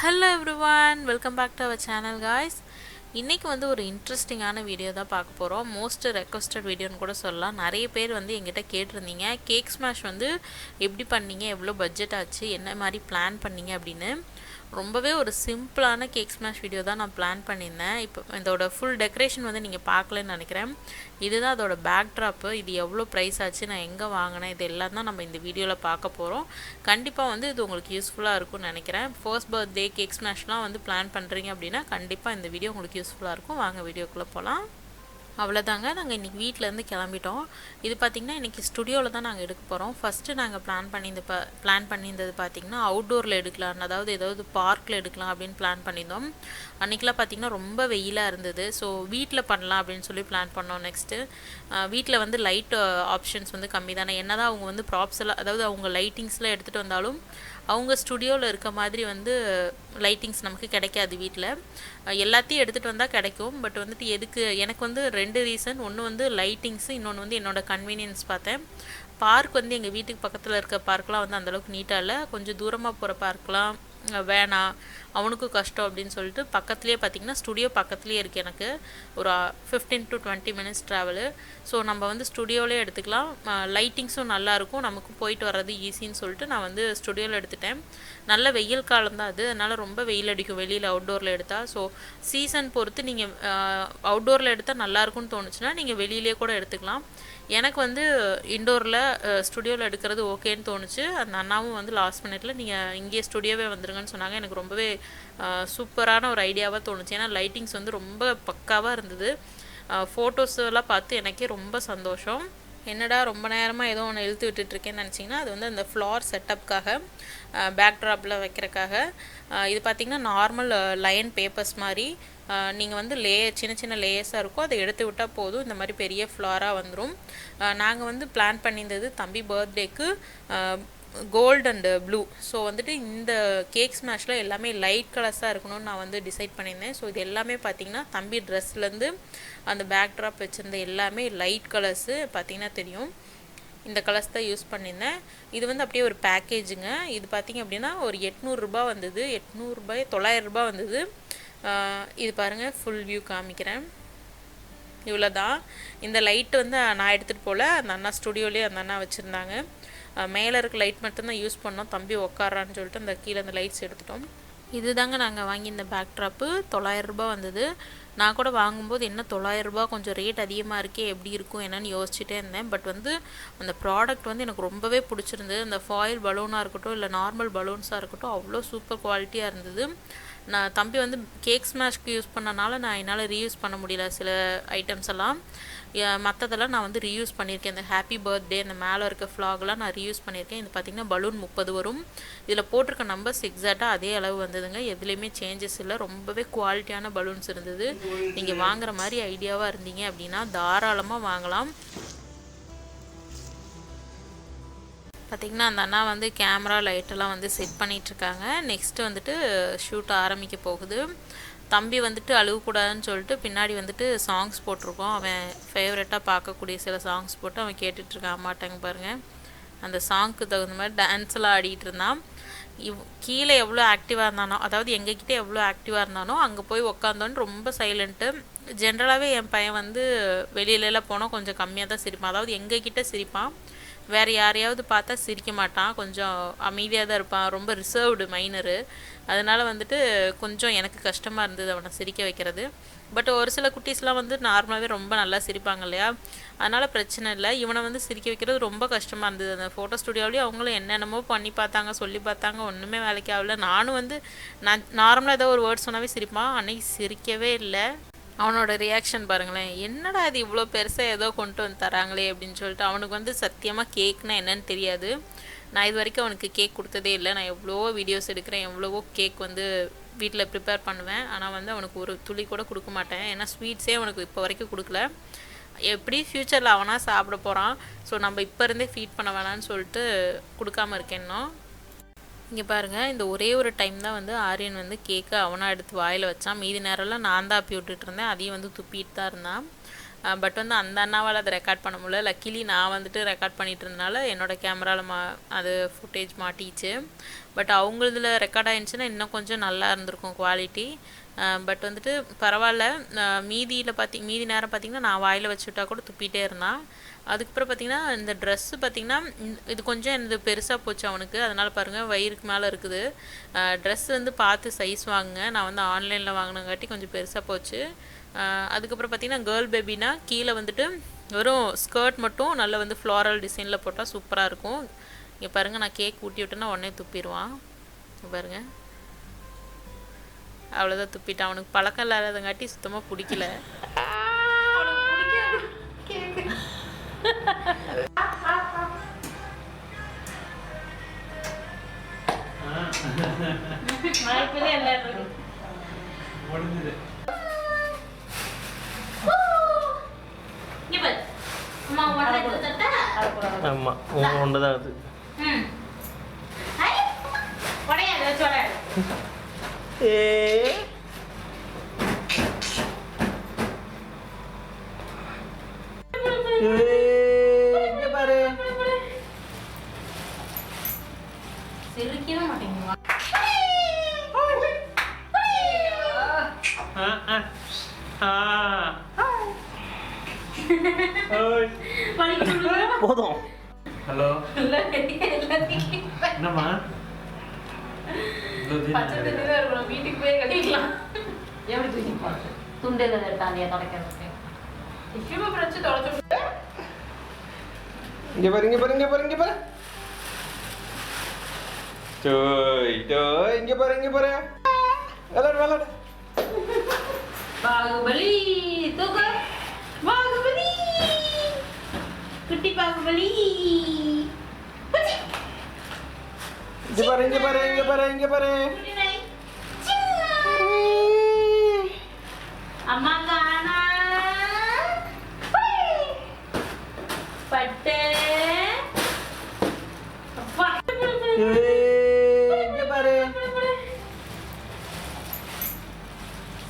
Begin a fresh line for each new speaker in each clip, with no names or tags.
Hello everyone, welcome back to our channel guys. இன்னைக்கு வந்து ஒரு இன்ட்ரெஸ்டிங்கான வீடியோ தான் பார்க்க போகிறோம். மோஸ்ட் ரெக்வஸ்டட் வீடியோன்னு கூட சொல்லலாம். நிறைய பேர் வந்து எங்கிட்ட கேட்டிருந்தீங்க கேக் ஸ்மாஷ் வந்து எப்படி பண்ணீங்க, எவ்வளோ பட்ஜெட் ஆச்சு, என்ன மாதிரி பிளான் பண்ணீங்க அப்படின்னு. ரொம்பவே ஒரு சிம்பிளான கேக் ஸ்மாஷ் வீடியோ தான் நான் பிளான் பண்ணியிருந்தேன். இப்போ இதோட ஃபுல் டெக்கரேஷன் வந்து நீங்கள் பார்க்கலன்னு நினைக்கிறேன். இதுதான் அதோட பேக்ட்ராப்பு. இது எவ்வளோ ப்ரைஸ் ஆச்சு, நான் எங்கே வாங்கினேன், இது எல்லாம் தான் நம்ம இந்த வீடியோவில் பார்க்க போகிறோம். கண்டிப்பாக வந்து இது உங்களுக்கு யூஸ்ஃபுல்லாக இருக்கும்னு நினைக்கிறேன். ஃபர்ஸ்ட் பர்த்டே கேக் ஸ்மாஷ்லாம் வந்து பிளான் பண்ணுறீங்க அப்படின்னா கண்டிப்பாக இந்த வீடியோ உங்களுக்கு யூஸ்ஃபுல்லாக இருக்கும். வாங்க வீடியோக்குள்ளே போகலாம். அவ்வளோதாங்க, நாங்கள் இன்றைக்கி வீட்டிலேருந்து கிளம்பிட்டோம். இது பார்த்திங்கன்னா இன்றைக்கி ஸ்டுடியோவில் தான் நாங்கள் எடுக்க போகிறோம். ஃபஸ்ட்டு நாங்கள் பிளான் பண்ணியிருந்தது பார்த்திங்கன்னா அவுட்டோரில் எடுக்கலாம், அதாவது ஏதாவது பார்க்கில் எடுக்கலாம் அப்படின்னு பிளான் பண்ணியிருந்தோம். அன்றைக்கெலாம் பார்த்திங்கன்னா ரொம்ப வெயிலாக இருந்தது. ஸோ வீட்டில் பண்ணலாம் அப்படின்னு சொல்லி பிளான் பண்ணோம். நெக்ஸ்ட்டு வீட்டில் வந்து லைட் ஆப்ஷன்ஸ் வந்து கம்மி தானே. என்ன தான் அவங்க வந்து ப்ராப்ஸ் எல்லாம், அதாவது அவங்க லைட்டிங்ஸ்லாம் எடுத்துகிட்டு வந்தாலும் அவங்க ஸ்டுடியோவில் இருக்க மாதிரி வந்து லைட்டிங்ஸ் நமக்கு கிடைக்காது. வீட்டில் எல்லாத்தையும் எடுத்துகிட்டு வந்தால் கிடைக்கும். பட் வந்துட்டு எதுக்கு, எனக்கு வந்து 2 ரீசன். ஒன்று வந்து லைட்டிங்ஸு, இன்னொன்று வந்து என்னோடய கன்வீனியன்ஸ் பார்த்தேன். பார்க் வந்து எங்கள் வீட்டுக்கு பக்கத்தில் இருக்க பார்க்லாம் வந்து அந்தளவுக்கு நீட்டாக இல்லை. கொஞ்சம் தூரமாக போகிற பார்க்லாம் வேணாம், அவனுக்கும் கஷ்டம் அப்படின்னு சொல்லிட்டு பக்கத்துலேயே பார்த்திங்கன்னா ஸ்டுடியோ பக்கத்துலேயே இருக்குது. எனக்கு ஒரு 15 to 20 minutes ட்ராவலு. ஸோ நம்ம வந்து ஸ்டுடியோவிலே எடுத்துக்கலாம். லைட்டிங்ஸும் நல்லாயிருக்கும், நமக்கு போயிட்டு வர்றது ஈஸின்னு சொல்லிட்டு நான் வந்து ஸ்டுடியோவில் எடுத்துட்டேன். நல்ல வெயில் காலம் தான் அது, அதனால் ரொம்ப வெயில் அடிக்கும் வெளியில் அவுட்டோரில் எடுத்தால். ஸோ சீசன் பொறுத்து நீங்கள் அவுட்டோரில் எடுத்தால் நல்லாயிருக்கும்னு தோணுச்சுன்னா நீங்கள் வெளியிலே கூட எடுத்துக்கலாம். எனக்கு வந்து இண்டோரில் ஸ்டுடியோவில் எடுக்கிறது ஓகேன்னு தோணுச்சு. அந்த அண்ணாவும் வந்து லாஸ்ட் மினிட்ல நீங்கள் இங்கேயே ஸ்டுடியோவே வந்துருங்கன்னு சொன்னாங்க. எனக்கு ரொம்பவே சூப்பரான ஒரு ஐடியாவாக தோணுச்சு. ஏன்னா லைட்டிங்ஸ் வந்து ரொம்ப பக்காவாக இருந்தது. ஃபோட்டோஸ் எல்லாம் பார்த்து எனக்கே ரொம்ப சந்தோஷம். என்னடா ரொம்ப நேரமாக ஏதோ ஒன்று இழுத்து விட்டுட்ருக்கேன்னு நினச்சிங்கன்னா அது வந்து அந்த ஃப்ளார் செட்டப்புக்காக, பேக்ட்ராப்பில் வைக்கிறக்காக. இது பார்த்திங்கன்னா நார்மல் லைன் பேப்பர்ஸ் மாதிரி நீங்கள் வந்து சின்ன சின்ன லேயர்ஸாக இருக்கும், அதை எடுத்து விட்டால் போதும், இந்த மாதிரி பெரிய ஃப்ளாராக வந்துடும். நாங்கள் வந்து பிளான் பண்ணியிருந்தது தம்பி பர்த்டேக்கு கோல்டு அண்டு ப்ளூ. ஸோ வந்துட்டு இந்த கேக் ஸ்மாஷில் எல்லாமே லைட் கலர்ஸாக இருக்கணும்னு நான் வந்து டிசைட் பண்ணியிருந்தேன். ஸோ இது எல்லாமே பார்த்திங்கன்னா தம்பி ட்ரெஸ்லேருந்து அந்த பேக்ட்ராப் வச்சுருந்த எல்லாமே லைட் கலர்ஸு பார்த்திங்கன்னா தெரியும். இந்த கலர்ஸ் தான் யூஸ் பண்ணியிருந்தேன். இது வந்து அப்படியே ஒரு பேக்கேஜுங்க. இது பார்த்திங்க அப்படின்னா ஒரு 800 ரூபா வந்தது. 900 ரூபா வந்தது. இது பாருங்கள், ஃபுல் வியூ காமிக்கிறேன். இவ்வளோ தான். இந்த லைட்டு வந்து நான் எடுத்துகிட்டு போகல, அந்த அண்ணா ஸ்டுடியோலேயே அந்த அண்ணா வச்சுருந்தாங்க. மேலே இருக்க லைட் மட்டும்தான் யூஸ் பண்ணோம். தம்பி உக்காரான்னு சொல்லிட்டு அந்த கீழே அந்த லைட்ஸ் எடுத்துட்டோம். இது தாங்க நாங்கள் வாங்கி இந்த பேக்ட்ராப்பு 900 ரூபா வந்தது. நான் கூட வாங்கும்போது என்ன 900 ரூபா கொஞ்சம் ரேட் அதிகமாக இருக்கே, எப்படி இருக்கும் என்னன்னு யோசிச்சுட்டே இருந்தேன். பட் வந்து அந்த ப்ராடக்ட் வந்து எனக்கு ரொம்பவே பிடிச்சிருந்தது. அந்த ஃபாயில் பலூனாக இருக்கட்டும், இல்லை நார்மல் பலூன்ஸாக இருக்கட்டும், அவ்வளோ சூப்பர் குவாலிட்டியாக இருந்தது. நான் தம்பி வந்து கேக் ஸ்மாஷ்க்கு யூஸ் பண்ணனால என்னால் ரீயூஸ் பண்ண முடியல சில ஐட்டம்ஸ் எல்லாம். மற்றதெல்லாம் நான் வந்து ரீயூஸ் பண்ணியிருக்கேன். இந்த ஹாப்பி பர்த்டே, இந்த மேலே இருக்க ஃப்ளாக்லாம் நான் ரீயூஸ் பண்ணியிருக்கேன். இது பார்த்திங்கன்னா பலூன் 30 வரும். இதில் போட்டிருக்க நம்பர்ஸ் எக்ஸாக்டாக அதே அளவு வந்ததுங்க. எதுலேயுமே சேஞ்சஸ் இல்லை. ரொம்பவே குவாலிட்டியான பலூன்ஸ் இருந்தது. நீங்கள் வாங்குற மாதிரி ஐடியாவாக இருந்தீங்க அப்படின்னா தாராளமாக வாங்கலாம். பார்த்திங்கன்னா அந்த அண்ணா வந்து கேமரா லைட்டெல்லாம் வந்து செட் பண்ணிகிட்ருக்காங்க. நெக்ஸ்ட்டு வந்துட்டு ஷூட் ஆரம்பிக்க போகுது. தம்பி வந்துட்டு அழுகக்கூடாதுன்னு சொல்லிட்டு பின்னாடி வந்துட்டு சாங்ஸ் போட்டிருக்கோம். அவன் ஃபேவரட்டாக பார்க்கக்கூடிய சில சாங்ஸ் போட்டு அவன் கேட்டுட்ருக்கான். அம்மாட்டாங்க பாருங்கள், அந்த சாங்க்கு தகுந்த மாதிரி டான்ஸ்லாம் ஆடிட்டு இருந்தான். கீழே எவ்வளோ ஆக்டிவாக இருந்தானோ, அதாவது எங்ககிட்ட எவ்வளோ ஆக்டிவாக இருந்தானோ அங்கே போய் உக்காந்தோன்னு ரொம்ப சைலண்ட்டு. ஜென்ரலாகவே என் பையன் வந்து வெளியிலலாம் போனால் கொஞ்சம் கம்மியாக தான் சிரிப்பான். அதாவது எங்ககிட்ட சிரிப்பான், வேறு யாரையாவது பார்த்தா சிரிக்க மாட்டான். கொஞ்சம் அமைதியாக தான் இருப்பான். ரொம்ப ரிசர்வ்டு மைனரு. அதனால் வந்துட்டு கொஞ்சம் எனக்கு கஷ்டமாக இருந்தது அவனை சிரிக்க வைக்கிறது. பட் ஒரு சில குட்டீஸ்லாம் வந்து நார்மலாகவே ரொம்ப நல்லா சிரிப்பாங்க இல்லையா, அதனால் பிரச்சனை இல்லை. இவனை வந்து சிரிக்க வைக்கிறது ரொம்ப கஷ்டமாக இருந்தது. அந்த ஃபோட்டோ ஸ்டுடியோவிலேயும் அவங்களும் என்னென்னமோ பண்ணி பார்த்தாங்க, சொல்லி பார்த்தாங்க, ஒன்றுமே வேலைக்கு ஆகல. நானும் வந்து நான் நார்மலாக ஏதோ ஒரு வேர்ட் சொன்னாவே சிரிப்பான். அன்றைக்கி சிரிக்கவே இல்லை. அவனோட ரியாக்ஷன் பாருங்களேன், என்னடா அது இவ்வளோ பெருசாக ஏதோ கொண்டு வந்து தராங்களே அப்படின்னு சொல்லிட்டு. அவனுக்கு வந்து சத்தியமாக கேக்னா என்னன்னு தெரியாது. நான் இது வரைக்கும் அவனுக்கு கேக் கொடுத்ததே இல்லை. நான் எவ்வளவோ வீடியோஸ் எடுக்கிறேன், எவ்வளவோ கேக் வந்து வீட்டில் ப்ரிப்பேர் பண்ணுவேன். ஆனால் வந்து அவனுக்கு ஒரு துளி கூட கொடுக்க மாட்டேன். ஏன்னா ஸ்வீட்ஸே அவனுக்கு இப்போ வரைக்கும் கொடுக்கல. எப்படி ஃப்யூச்சரில் அவனாக சாப்பிட போகிறான். ஸோ நம்ம இப்போ இருந்தே ஃபீட் பண்ண வேணான்னு சொல்லிட்டு கொடுக்காமல் இருக்கேன்னோ. இங்கே பாருங்கள், இந்த ஒரே ஒரு டைம் தான் வந்து ஆரியன் வந்து கேக்கை அவனாக எடுத்து வாயில் வச்சான். மீதி நேரம்லாம் நான் தான் அப்பி விட்டுட்டு இருந்தேன். அதையும் வந்து துப்பிட்டு தான் இருந்தான். பட் வந்து அந்த அண்ணாவால் அதை ரெக்கார்ட் பண்ண முடியல. லக்கிலி நான் வந்துட்டு ரெக்கார்ட் பண்ணிகிட்டு இருந்தனால என்னோடய கேமராவில் அது ஃபுட்டேஜ் மாட்டிச்சு. பட் அவங்களதுல ரெக்கார்ட் ஆயிருந்துச்சுன்னா இன்னும் கொஞ்சம் நல்லா இருந்திருக்கும் குவாலிட்டி. பட் வந்துட்டு பரவாயில்ல. மீதி நேரம் பார்த்திங்கன்னா நான் வாயில் வச்சுட்டா கூட துப்பிகிட்டே இருந்தான். அதுக்கப்புறம் பார்த்திங்கன்னா இந்த ட்ரெஸ்ஸு பார்த்திங்கன்னா இது கொஞ்சம் எனது பெருசாக போச்சு அவனுக்கு. அதனால் பாருங்கள் வயிறுக்கு மேலே இருக்குது. ட்ரெஸ் வந்து பார்த்து சைஸ் வாங்குங்க. நான் வந்து ஆன்லைனில் வாங்கினங்காட்டி கொஞ்சம் பெருசாக போச்சு. அதுக்கப்புறம் பார்த்திங்கன்னா கேர்ள் பேபினா கீழே வந்துட்டு வெறும் ஸ்கர்ட் மட்டும் நல்லா வந்து ஃப்ளாரல் டிசைனில் போட்டால் சூப்பராக இருக்கும். இங்கே பாருங்கள், நான் கேக் ஊட்டி விட்டேன்னா உடனே துப்பிடுவான். பாருங்கள், அவ்வளோதான் துப்பிட்டான். அவனுக்கு பழக்கம் இல்லாதங்காட்டி சுத்தமாக பிடிக்கல.
ஆமா, ஒன்றுதான் அது.
சிரிக்கவே மாட்டேங்குவா.
போதும். ஹலோ, என்னம்மா?
வீட்டுக்கு போய் கட்டிக்கலாம். எப்படி தூக்கி துண்டு தாண்டியா தொடக்கிறதுக்கு
இங்க பாரு, இங்க பாரு, இங்க பாரு, இங்க பாரு. டோய் டோய், இங்க பாரு, இங்க பாரு. விளையாடு, விளையாடு.
பாகுபலி தூக்கு. பாகுபலி குட்டி பாகுபலி.
இங்க பாரு, இங்க பாரு, இங்க பாரு, இங்க பாரு.
அம்மா காணா பட்டு.
இங்க பாரு.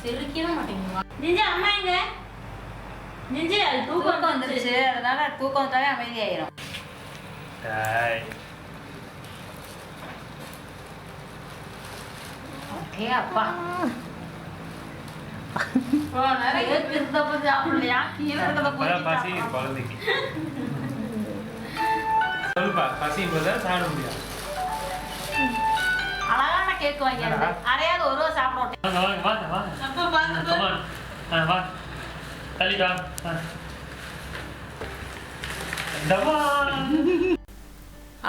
சிரிக்கவே மாட்டேங்குவா. நிஞ்சு அம்மா எங்க? நிஞ்சு அது தூக்கம் வந்துருச்சு. அதனால தூக்கம் வந்தாலே அமைதியாயிரும். ஏ அப்பா, அழகான கேக் வாங்கி அரையாவது ஒரு ரூபா சாப்பிட.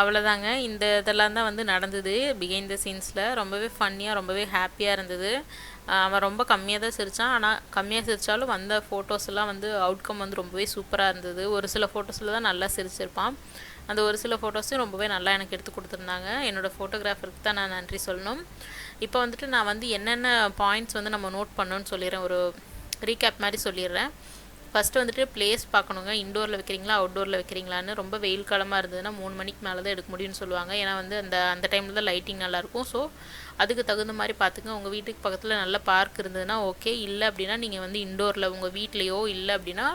அவ்வளோதாங்க. இந்த இதெல்லாம் தான் வந்து நடந்தது பிஹைண்ட் த சீன்ஸில். ரொம்பவே ஃபன்னியாக, ரொம்பவே ஹாப்பியாக இருந்தது. அவன் ரொம்ப கம்மியாக தான் சிரித்தான். ஆனால் கம்மியாக சிரித்தாலும் வந்த ஃபோட்டோஸ்லாம் வந்து அவுட்கம் வந்து ரொம்பவே சூப்பராக இருந்தது. ஒரு சில ஃபோட்டோஸில் தான் நல்லா சிரிச்சிருப்பான். அந்த ஒரு சில ஃபோட்டோஸும் ரொம்பவே நல்லா எனக்கு எடுத்து கொடுத்துருந்தாங்க. என்னோடய ஃபோட்டோகிராஃபருக்கு தான் நான் நன்றி சொல்லணும். இப்போ வந்துட்டு நான் வந்து என்னென்ன பாயிண்ட்ஸ் வந்து நம்ம நோட் பண்ணணும்னு சொல்லிடுறேன். ஒரு ரீகேப் மாதிரி சொல்லிடுறேன். ஃபஸ்ட்டு வந்துட்டு பிளேஸ் பார்க்கணுங்க. இன்டோரில் வைக்கிறீங்களா அவுட்டோரில் வைக்கிறீங்களான்னு. ரொம்ப வெயில் காலமாக இருந்ததுன்னா 3 மணிக்கு மேலே தான் எடுக்க முடியும்னு சொல்லுவாங்க. ஏன்னா வந்து அந்த டைமில் தான் லைட்டிங் நல்லாயிருக்கும். ஸோ அதுக்கு தகுந்த மாதிரி பார்த்துங்க. உங்கள் வீட்டுக்கு பக்கத்தில் நல்ல பார்க் இருந்ததுன்னா ஓகே. இல்லை அப்படின்னா நீங்கள் வந்து இன்டோரில் உங்கள் வீட்லேயோ இல்லை அப்படின்னா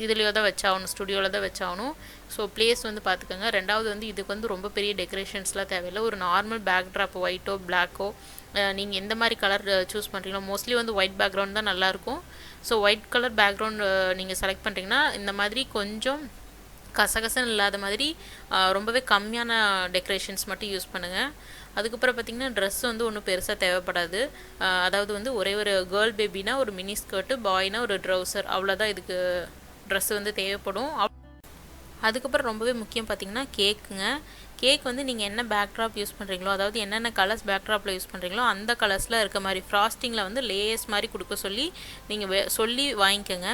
இதுலேயோ தான் வச்சாகணும், ஸ்டுடியோவில் தான் வச்சாகணும். ஸோ பிளேஸ் வந்து பார்த்துக்கோங்க. ரெண்டாவது வந்து இதுக்கு வந்து ரொம்ப பெரிய டெக்கரேஷன்ஸ்லாம் தேவையில்லை. ஒரு நார்மல் பேக்ட்ராப் ஒயிட்டோ பிளாக்கோ நீங்கள் எந்த மாதிரி கலர் சூஸ் பண்ணுறீங்களோ, மோஸ்ட்லி வந்து ஒயிட் பேக்ரவுண்ட் தான் நல்லாயிருக்கும். ஸோ ஒயிட் கலர் பேக்ரவுண்ட் நீங்கள் செலக்ட் பண்ணுறீங்கன்னா இந்த மாதிரி கொஞ்சம் கசகசன்னு இல்லாத மாதிரி ரொம்பவே கம்மியான டெக்கரேஷன்ஸ் மட்டும் யூஸ் பண்ணுங்கள். அதுக்கப்புறம் பார்த்திங்கன்னா ட்ரெஸ் வந்து ஒன்றும் பெருசாக தேவைப்படாது. அதாவது வந்து ஒரே ஒரு கேர்ள் பேபினா ஒரு மினி ஸ்கர்ட்டு, பாய்னா ஒரு ட்ரௌசர், அவ்வளோதான் இதுக்கு ட்ரெஸ் வந்து தேவைப்படும். அதுக்கப்புறம் ரொம்பவே முக்கியம் பார்த்திங்கன்னா கேக்குங்க. கேக் வந்து நீங்கள் என்ன பேக்ட்ராப் யூஸ் பண்ணுறீங்களோ, அதாவது என்னென்ன கலர்ஸ் பேக்ட்ராப்பில் யூஸ் பண்ணுறீங்களோ அந்த கலர்ஸில் இருக்க மாதிரி ஃப்ராஸ்டிங்கில் வந்து லேயர்ஸ் மாதிரி கொடுக்க சொல்லி நீங்கள் சொல்லி வாங்கிக்கோங்க.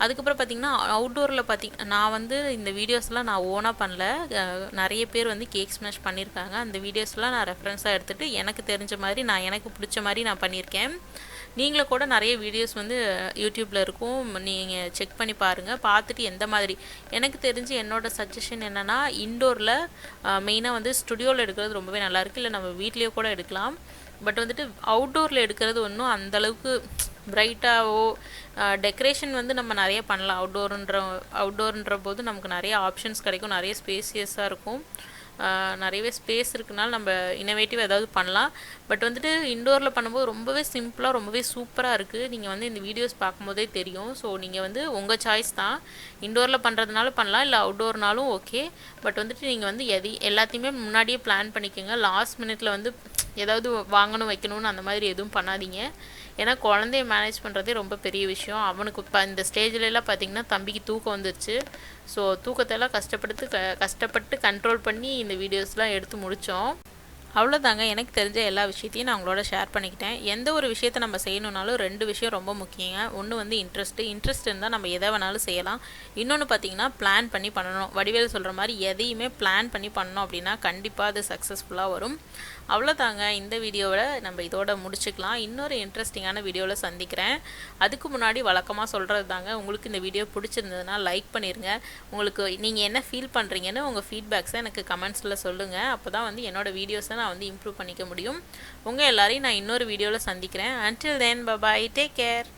அதுக்கப்புறம் பார்த்திங்கன்னா அவுட்டோரில் நான் வந்து இந்த வீடியோஸ்லாம் நான் ஓனாக பண்ணல. நிறைய பேர் வந்து கேக் ஸ்மாஷ் பண்ணியிருக்காங்க. அந்த வீடியோஸ்லாம் நான் ரெஃபரன்ஸாக எடுத்துகிட்டு எனக்கு தெரிஞ்ச மாதிரி எனக்கு பிடிச்ச மாதிரி நான் பண்ணியிருக்கேன். நீங்களும் கூட நிறைய வீடியோஸ் வந்து யூடியூப்பில் இருக்கும், நீங்கள் செக் பண்ணி பாருங்கள். பார்த்துட்டு எந்த மாதிரி எனக்கு தெரிஞ்சு என்னோடய சஜஷன் என்னென்னா இன்டோரில் மெயினாக வந்து ஸ்டுடியோவில் எடுக்கிறது ரொம்பவே நல்லாயிருக்கு. இல்லை நம்ம வீட்லேயே கூட எடுக்கலாம். பட் வந்துட்டு அவுட்டோரில் எடுக்கிறது ஒன்றும் அந்தளவுக்கு பிரைட்டாகவோ டெக்கரேஷன் வந்து நம்ம நிறைய பண்ணலாம். அவுட்டோர்ன்ற போது நமக்கு நிறைய ஆப்ஷன்ஸ் கிடைக்கும், நிறைய ஸ்பேசியஸாக இருக்கும். நிறையவே ஸ்பேஸ் இருக்குனால நம்ம இன்னோவேட்டிவ் ஏதாவது பண்ணலாம். பட் வந்துட்டு இண்டோரில் பண்ணும்போது ரொம்பவே சிம்பிளாக ரொம்பவே சூப்பராக இருக்குது. நீங்கள் வந்து இந்த வீடியோஸ் பார்க்கும்போதே தெரியும். ஸோ நீங்கள் வந்து உங்கள் சாய்ஸ் தான். இண்டோரில் பண்ணுறதுனால பண்ணலாம், இல்லை அவுட்டோர்னாலும் ஓகே. பட் வந்துட்டு நீங்கள் வந்து எல்லாத்தையுமே முன்னாடியே பிளான் பண்ணிக்கோங்க. லாஸ்ட் மினிட்ல வந்து ஏதாவது வாங்கணும் வைக்கணும்னு அந்த மாதிரி எதுவும் பண்ணாதீங்க. ஏன்னா குழந்தைய மேனேஜ் பண்ணுறதே ரொம்ப பெரிய விஷயம். அவனுக்கு இப்போ இந்த ஸ்டேஜ்லலாம் பார்த்திங்கன்னா தம்பிக்கு தூக்கம் வந்துருச்சு. ஸோ தூக்கத்தெல்லாம் கஷ்டப்பட்டு கண்ட்ரோல் பண்ணி இந்த வீடியோஸ்லாம் எடுத்து முடித்தோம். அவ்வளோதாங்க. எனக்கு தெரிஞ்ச எல்லா விஷயத்தையும் நான் உங்களோட ஷேர் பண்ணிக்கிட்டேன். எந்த ஒரு விஷயத்தை நம்ம செய்யணுன்னாலும் 2 விஷயம் ரொம்ப முக்கியங்க. ஒன்று வந்து இன்ட்ரெஸ்ட் இருந்தால் நம்ம எதை வேணாலும் செய்யலாம். இன்னொன்று பார்த்திங்கன்னா பிளான் பண்ணி பண்ணணும். வடிவேல் சொல்கிற மாதிரி எதையுமே பிளான் பண்ணி பண்ணோம் அப்படின்னா கண்டிப்பாக அது சக்ஸஸ்ஃபுல்லாக வரும். அவ்வளோதாங்க. இந்த வீடியோவை நம்ம இதோட முடிச்சுக்கலாம். இன்னொரு இன்ட்ரெஸ்டிங்கான வீடியோவில் சந்திக்கிறேன். அதுக்கு முன்னாடி வழக்கமாக சொல்கிறது தாங்க, உங்களுக்கு இந்த வீடியோ பிடிச்சிருந்ததுன்னா லைக் பண்ணிடுங்க. உங்களுக்கு நீங்கள் என்ன ஃபீல் பண்ணுறீங்கன்னு உங்கள் ஃபீட்பேக்ஸை எனக்கு கமெண்ட்ஸில் சொல்லுங்கள். அப்போ தான் வந்து என்னோடய வீடியோஸை நான் வந்து இம்ப்ரூவ் பண்ணிக்க முடியும். உங்கள் எல்லாரையும் நான் இன்னொரு வீடியோவில் சந்திக்கிறேன். until then bye bye, take care.